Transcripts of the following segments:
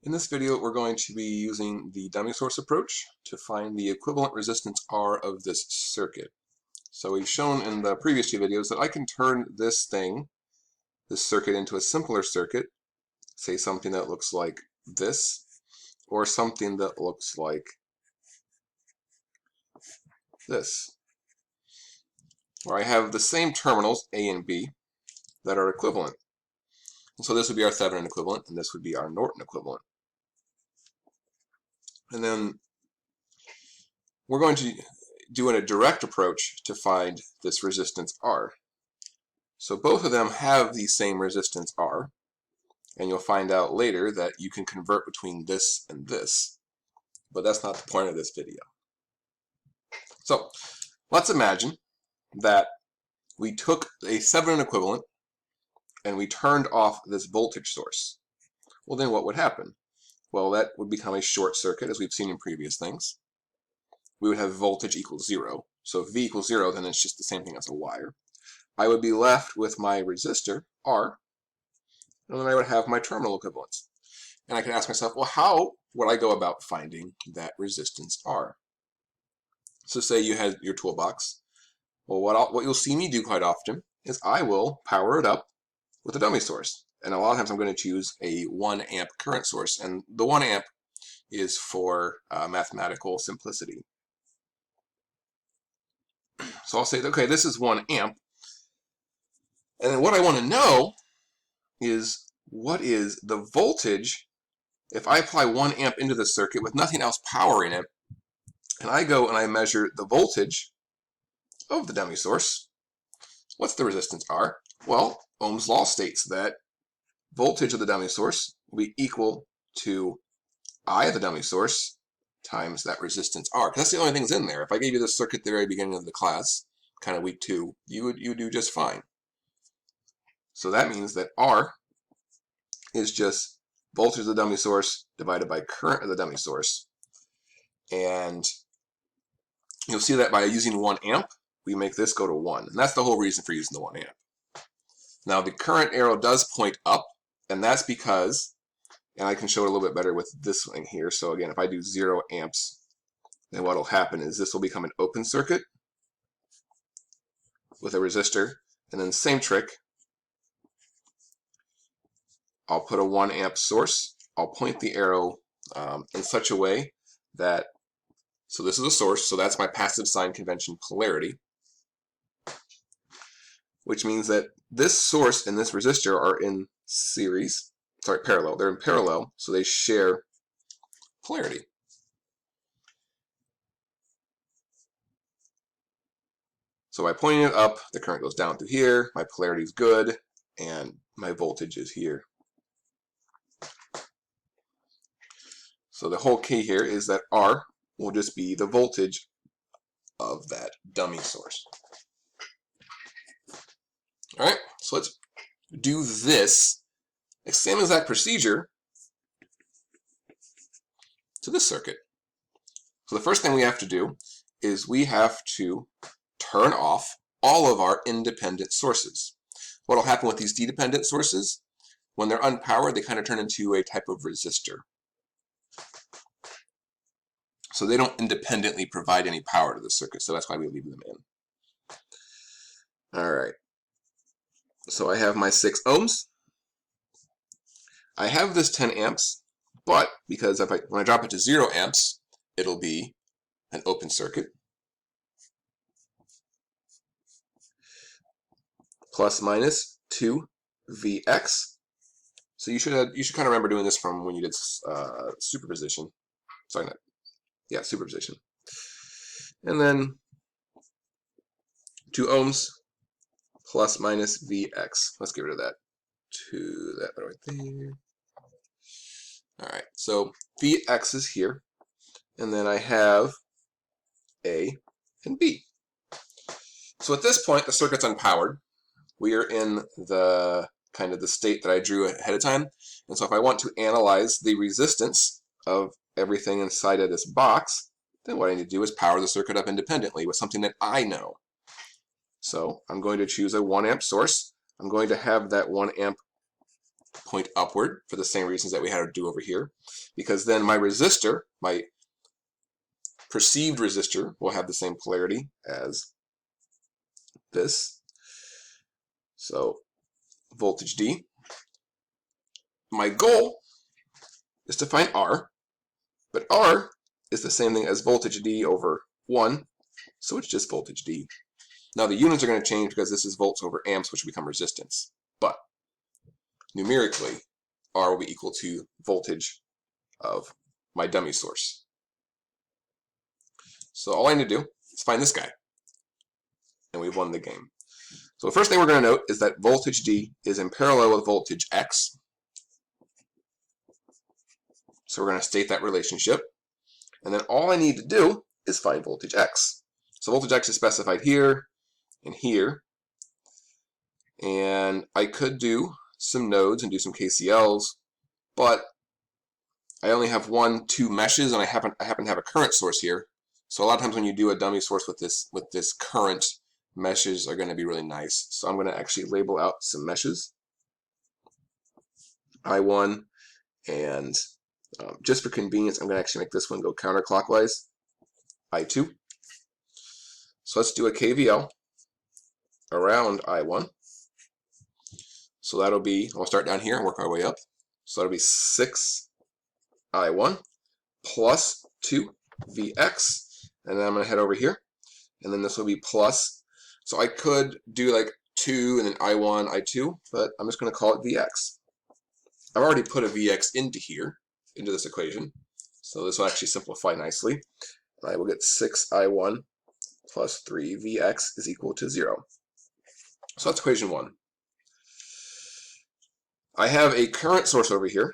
In this video, we're going to be using the dummy source approach to find the equivalent resistance R of this circuit. So we've shown in the previous two videos that I can turn this circuit, into a simpler circuit, say something that looks like this, or something that looks like this, where I have the same terminals, A and B, that are equivalent. And so this would be our Thevenin equivalent, and this would be our Norton equivalent. And then we're going to do a direct approach to find this resistance R. So both of them have the same resistance R, and you'll find out later that you can convert between this and this, but that's not the point of this video. So let's imagine that we took a Thevenin equivalent and we turned off this voltage source. Well, then what would happen? Well, that would become a short circuit, as we've seen in previous things. We would have voltage equals 0. So if V equals 0, then it's just the same thing as a wire. I would be left with my resistor, R, and then I would have my terminal equivalents. And I could ask myself, well, how would I go about finding that resistance R? So say you had your toolbox. Well, what you'll see me do quite often is I will power it up with a dummy source. And a lot of times I'm going to choose a 1 amp current source. And the 1 amp is for mathematical simplicity. So I'll say, okay, this is 1 amp. And then what I want to know is what is the voltage if I apply 1 amp into the circuit with nothing else powering it, and I go and I measure the voltage of the dummy source. What's the resistance R? Well, Ohm's law states that voltage of the dummy source will be equal to I of the dummy source times that resistance R. Because that's the only thing that's in there. If I gave you this circuit at the very beginning of the class, kind of week 2, you would do just fine. So that means that R is just voltage of the dummy source divided by current of the dummy source. And you'll see that by using 1 amp, we make this go to 1. And that's the whole reason for using the 1 amp. Now the current arrow does point up, and that's because, and I can show it a little bit better with this thing here. So again, if I do 0 amps, then what will happen is this will become an open circuit with a resistor. And then same trick, I'll put a 1 amp source. I'll point the arrow in such a way that, so this is a source, so that's my passive sign convention polarity, which means that this source and this resistor are in parallel. They're in parallel, so they share polarity. So by pointing it up, the current goes down through here, my polarity is good, and my voltage is here. So the whole key here is that R will just be the voltage of that dummy source. All right, so let's do this same exact procedure to this circuit. So the first thing we have to do is we have to turn off all of our independent sources. What will happen with these dependent sources? When they're unpowered, they kind of turn into a type of resistor. So they don't independently provide any power to the circuit, so that's why we leave them in. All right. So I have my 6 ohms. I have this 10 amps, but because when I drop it to 0 amps, it'll be an open circuit. Plus minus 2 Vx. So you should kind of remember doing this from when you did superposition. Sorry, not. Yeah, superposition. And then 2 ohms plus minus Vx. Let's get rid of that. That right there. All right, so Vx is here, and then I have A and B. So at this point, the circuit's unpowered. We are in the kind of the state that I drew ahead of time. And so if I want to analyze the resistance of everything inside of this box, then what I need to do is power the circuit up independently with something that I know. So I'm going to choose a 1 amp source. I'm going to have that 1 amp point upward for the same reasons that we had to do over here, because then my resistor, my perceived resistor, will have the same polarity as this. So voltage D. My goal is to find R, but R is the same thing as voltage D over 1, so it's just voltage D. Now the units are going to change because this is volts over amps, which become resistance, but numerically, R will be equal to voltage of my dummy source. So all I need to do is find this guy, and we've won the game. So the first thing we're going to note is that voltage D is in parallel with voltage X. So we're going to state that relationship. And then all I need to do is find voltage X. So voltage X is specified here and here. And I could do some nodes and do some KCLs, but I only have 2 meshes, and I happen to have a current source here. So a lot of times when you do a dummy source with this current, meshes are going to be really nice. So I'm going to actually label out some meshes. I1, and just for convenience, I'm going to actually make this one go counterclockwise. I2. So let's do a KVL around I1. So that'll be, we'll start down here and work our way up. So that'll be 6 I1 plus 2 Vx. And then I'm going to head over here. And then this will be plus. So I could do like 2 and then I1, I2, but I'm just going to call it Vx. I've already put a Vx into here, into this equation. So this will actually simplify nicely. And I will get 6 I1 plus 3 Vx is equal to 0. So that's equation 1. I have a current source over here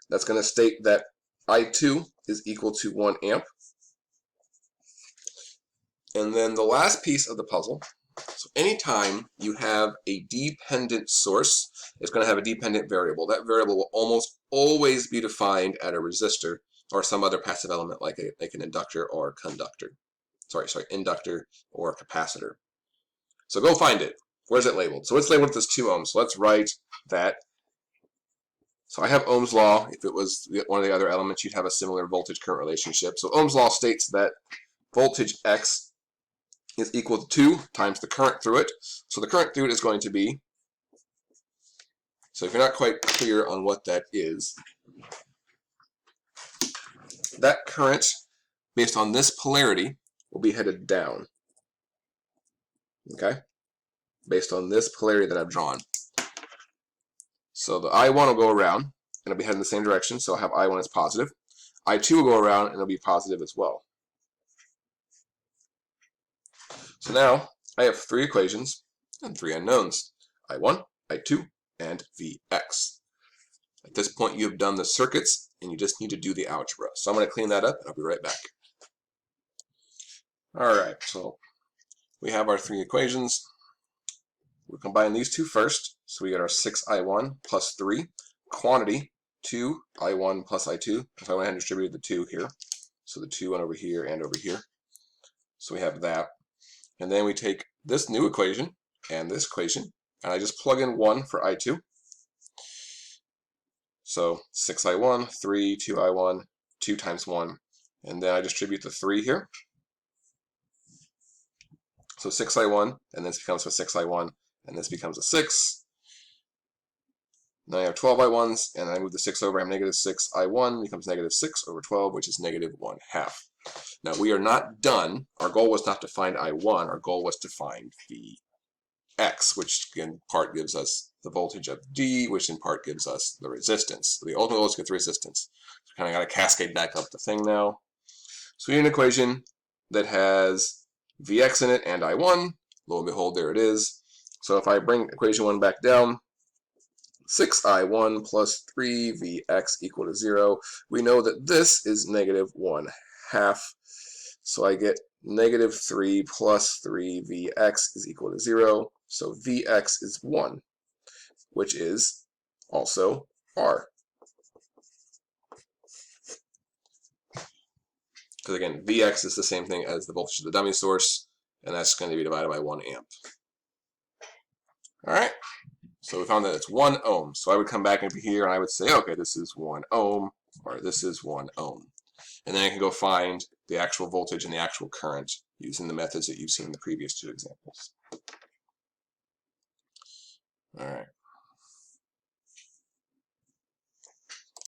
that's going to state that I2 is equal to 1 amp. And then the last piece of the puzzle, so anytime you have a dependent source, it's going to have a dependent variable. That variable will almost always be defined at a resistor or some other passive element like an inductor or conductor. Sorry, inductor or capacitor. So go find it. Where's it labeled? So it's labeled as 2 ohms. So let's write that. So I have Ohm's law. If it was one of the other elements, you'd have a similar voltage current relationship. So Ohm's law states that voltage X is equal to 2 times the current through it. So the current through it is going to be, so if you're not quite clear on what that is, that current, based on this polarity, will be headed down. Okay? Based on this polarity that I've drawn. So the I1 will go around, and it'll be heading in the same direction, so I'll have I1 as positive. I2 will go around, and it'll be positive as well. So now, I have 3 equations and 3 unknowns. I1, I2, and Vx. At this point, you have done the circuits, and you just need to do the algebra. So I'm going to clean that up, and I'll be right back. Alright, so we have our 3 equations. We'll combine these 2 first. So we get our 6I1 plus 3. Quantity, 2I1 plus I2. If I went ahead and distributed the 2 here. So the 2 went over here and over here. So we have that. And then we take this new equation and this equation, and I just plug in 1 for I2. So 6I1, 3, 2I1, 2 times 1. And then I distribute the 3 here. So 6I1, and this becomes a 6I1, and this becomes a 6. Now I have 12I1s, and I move the 6 over, I have negative 6I1, becomes negative 6 over 12, which is negative 1/2. Now we are not done. Our goal was not to find I1, our goal was to find Vx, which in part gives us the voltage of D, which in part gives us the resistance. So the ultimate goal is to get the resistance. So kind of got to cascade back up the thing now. So we need an equation that has Vx in it and I1. Lo and behold, there it is. So if I bring equation 1 back down, 6I1 plus 3Vx equal to 0. We know that this is negative 1/2. So I get negative 3 plus 3Vx is equal to 0. So Vx is 1, which is also R. Because again, Vx is the same thing as the voltage of the dummy source, and that's going to be divided by 1 amp. All right. So we found that it's 1 ohm. So I would come back over here and I would say, okay, this is 1 ohm, or this is 1 ohm. And then I can go find the actual voltage and the actual current using the methods that you've seen in the previous two examples. All right.